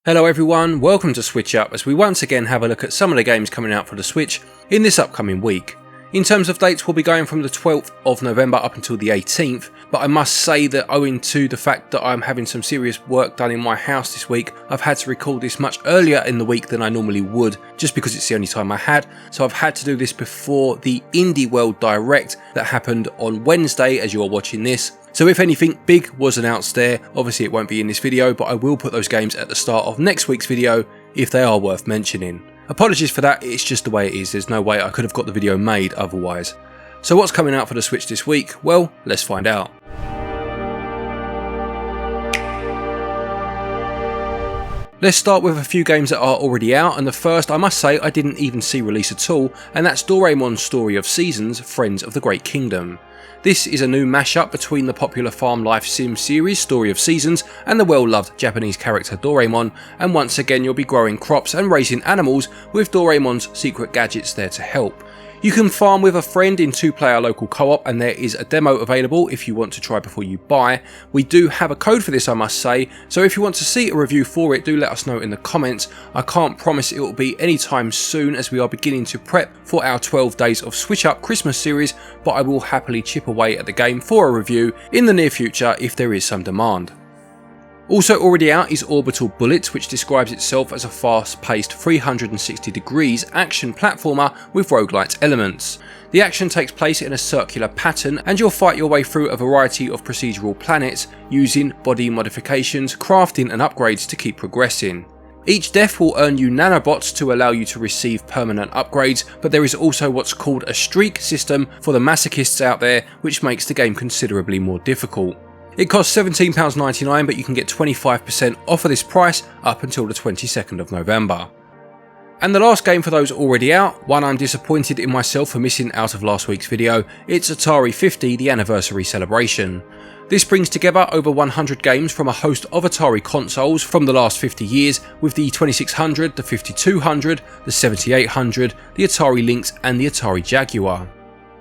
Hello everyone, welcome to SwitchUp as we once again have a look at some of the games coming out for the Switch in this upcoming week. In terms of dates, we'll be going from the 12th of November up until the 18th, but I must say that owing to the fact that I'm having some serious work done in my house this week, I've had to record this much earlier in the week than I normally would, just because it's the only time I had, so I've had to do this before the Indie World Direct that happened on Wednesday as you're watching this. So if anything big was announced there, obviously it won't be in this video, but I will put those games at the start of next week's video if they are worth mentioning. Apologies for that, it's just the way it is, there's no way I could have got the video made otherwise. So what's coming out for the Switch this week? Well, let's find out. Let's start with a few games that are already out, and the first I must say I didn't even see release at all, and that's Doraemon's Story of Seasons, Friends of the Great Kingdom. This is a new mashup between the popular farm life sim series Story of Seasons and the well-loved Japanese character Doraemon, and once again you'll be growing crops and raising animals with Doraemon's secret gadgets there to help. You can farm with a friend in 2-player local co-op, and there is a demo available if you want to try before you buy. We do have a code for this I must say, so if you want to see a review for it do let us know in the comments. I can't promise it will be anytime soon as we are beginning to prep for our 12 Days of SwitchUp Christmas series, but I will happily chip away at the game for a review in the near future if there is some demand. Also already out is Orbital Bullet, which describes itself as a fast-paced 360 degrees action platformer with roguelite elements. The action takes place in a circular pattern and you'll fight your way through a variety of procedural planets using body modifications, crafting and upgrades to keep progressing. Each death will earn you nanobots to allow you to receive permanent upgrades, but there is also what's called a streak system for the masochists out there, which makes the game considerably more difficult. It costs £17.99, but you can get 25% off of this price up until the 22nd of November. And the last game for those already out, one I'm disappointed in myself for missing out of last week's video, it's Atari 50, the anniversary celebration. This brings together over 100 games from a host of Atari consoles from the last 50 years, with the 2600, the 5200, the 7800, the Atari Lynx and the Atari Jaguar.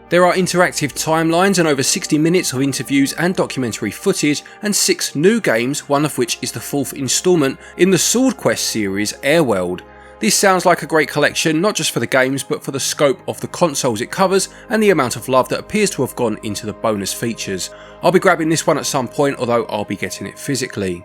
There are interactive timelines and over 60 minutes of interviews and documentary footage, and 6 new games, one of which is the 4th instalment in the Sword Quest series Airworld. This sounds like a great collection, not just for the games but for the scope of the consoles it covers and the amount of love that appears to have gone into the bonus features. I'll be grabbing this one at some point, although I'll be getting it physically.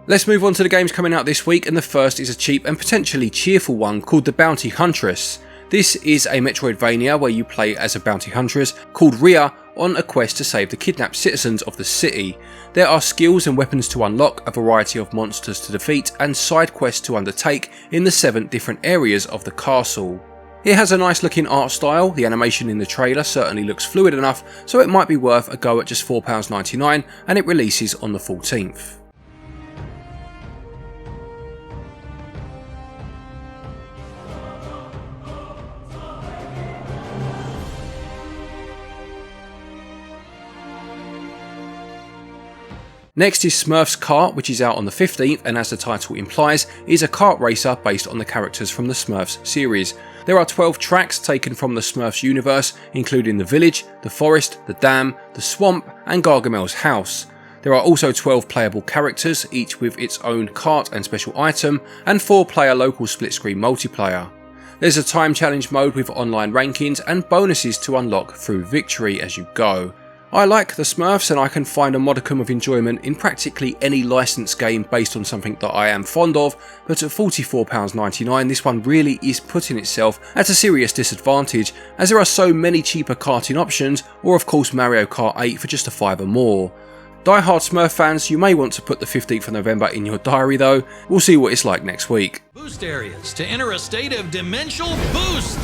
Let's move on to the games coming out this week, and the first is a cheap and potentially cheerful one called the Bounty Huntress. This is a Metroidvania where you play as a bounty huntress called Rhea on a quest to save the kidnapped citizens of the city. There are skills and weapons to unlock, a variety of monsters to defeat and side quests to undertake in the 7 different areas of the castle. It has a nice looking art style, the animation in the trailer certainly looks fluid enough, so it might be worth a go at just £4.99, and it releases on the 14th. Next is Smurfs Kart, which is out on the 15th, and as the title implies, is a kart racer based on the characters from the Smurfs series. There are 12 tracks taken from the Smurfs universe, including the village, the forest, the dam, the swamp, and Gargamel's house. There are also 12 playable characters, each with its own kart and special item, and 4-player local split-screen multiplayer. There's a time challenge mode with online rankings and bonuses to unlock through victory as you go. I like the Smurfs, and I can find a modicum of enjoyment in practically any licensed game based on something that I am fond of, but at £44.99 this one really is putting itself at a serious disadvantage, as there are so many cheaper karting options, or of course Mario Kart 8 for just a £5 or more. Die-hard Smurf fans, you may want to put the 15th of November in your diary though, we'll see what it's like next week. Boost areas to enter a state of dimensional boost!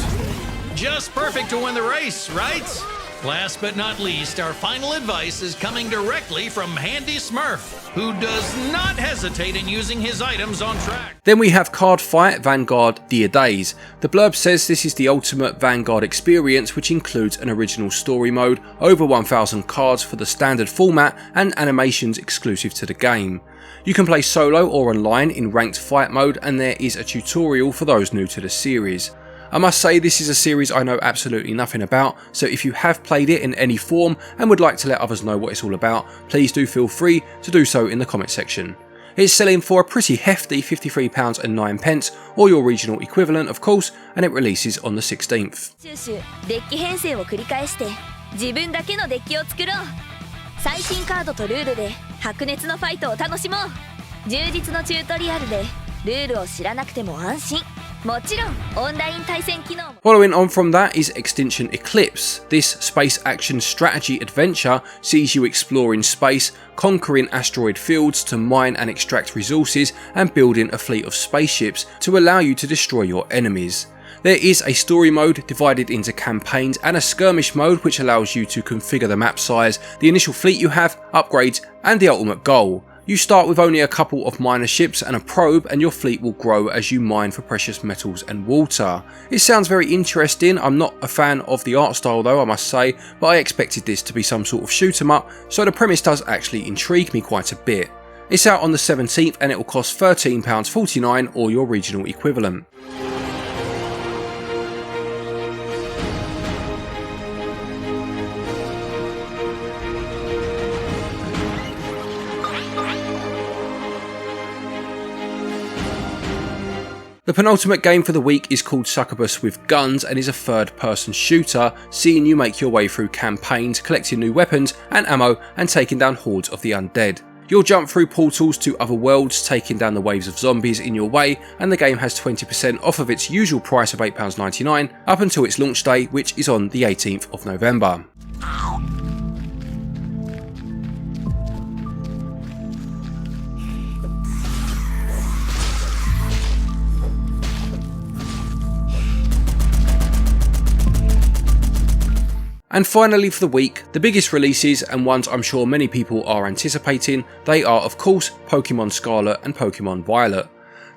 Just perfect to win the race, right? Last but not least, our final advice is coming directly from Handy Smurf, who does not hesitate in using his items on track. Then we have Cardfight Vanguard Dear Days. The blurb says this is the ultimate Vanguard experience, which includes an original story mode, over 1000 cards for the standard format, and animations exclusive to the game. You can play solo or online in ranked fight mode, and there is a tutorial for those new to the series. I must say this is a series I know absolutely nothing about, so if you have played it in any form and would like to let others know what it's all about, please do feel free to do so in the comment section. It's selling for a pretty hefty £53.09, or your regional equivalent of course, and it releases on the 16th. 収集デッキ編成を繰り返して自分だけのデッキを作ろう。最新カードとルールで白熱のファイトを楽しもう。充実のチュートリアルでルールを知らなくても安心。もちろんオンライン対戦機能も。 Following on from that is Extinction Eclipse. This space action strategy adventure sees you exploring space, conquering asteroid fields to mine and extract resources, and building a fleet of spaceships to allow you to destroy your enemies. There is a story mode divided into campaigns and a skirmish mode which allows you to configure the map size, the initial fleet you have, upgrades, and the ultimate goal. You start with only a couple of minor ships and a probe, and your fleet will grow as you mine for precious metals and water. It sounds very interesting. I'm not a fan of the art style though, I must say, but I expected this to be some sort of shoot 'em up, so the premise does actually intrigue me quite a bit. It's out on the 17th and it will cost £13.49 or your regional equivalent. The penultimate game for the week is called Succubus with Guns and is a third-person shooter, seeing you make your way through campaigns, collecting new weapons and ammo and taking down hordes of the undead. You'll jump through portals to other worlds, taking down the waves of zombies in your way, and the game has 20% off of its usual price of £8.99 up until its launch day, which is on the 18th of November. And finally for the week, the biggest releases and ones I'm sure many people are anticipating, they are of course Pokemon Scarlet and Pokemon Violet.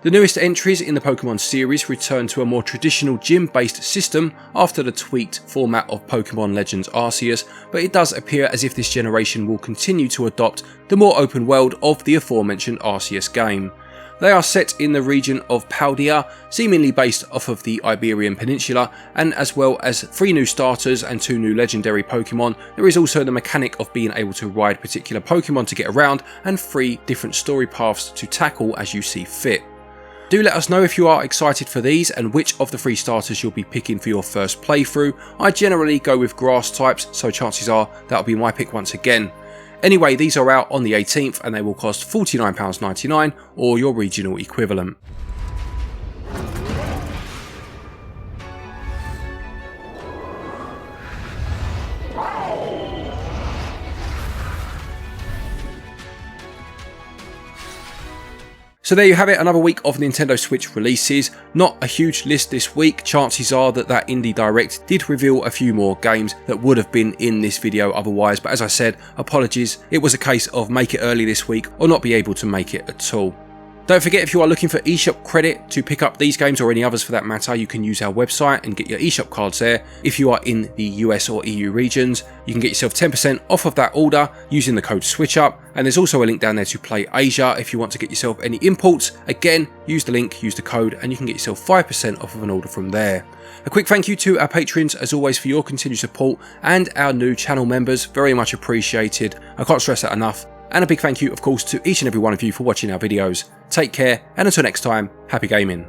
The newest entries in the Pokemon series return to a more traditional gym-based system after the tweaked format of Pokemon Legends Arceus, but it does appear as if this generation will continue to adopt the more open world of the aforementioned Arceus game. They are set in the region of Paldea, seemingly based off of the Iberian Peninsula, and as well as 3 new starters and 2 new legendary Pokemon, there is also the mechanic of being able to ride particular Pokemon to get around and 3 different story paths to tackle as you see fit. Do let us know if you are excited for these and which of the 3 starters you'll be picking for your first playthrough. I generally go with grass types, so chances are that'll be my pick once again. Anyway, these are out on the 18th and they will cost £49.99 or your regional equivalent. So there you have it, another week of Nintendo Switch releases. Not a huge list this week. Chances are that Indie Direct did reveal a few more games that would have been in this video otherwise, but as I said, apologies, it was a case of make it early this week or not be able to make it at all. Don't forget, if you are looking for eShop credit to pick up these games or any others for that matter, you can use our website and get your eShop cards there. If you are in the US or EU regions, you can get yourself 10% off of that order using the code SwitchUp, and there's also a link down there to Play Asia if you want to get yourself any imports. Again, use the link, use the code, and you can get yourself 5% off of an order from there. A quick thank you to our patrons as always for your continued support, and our new channel members, very much appreciated. I can't stress that enough. And a big thank you of course to each and every one of you for watching our videos. Take care, and until next time, happy gaming.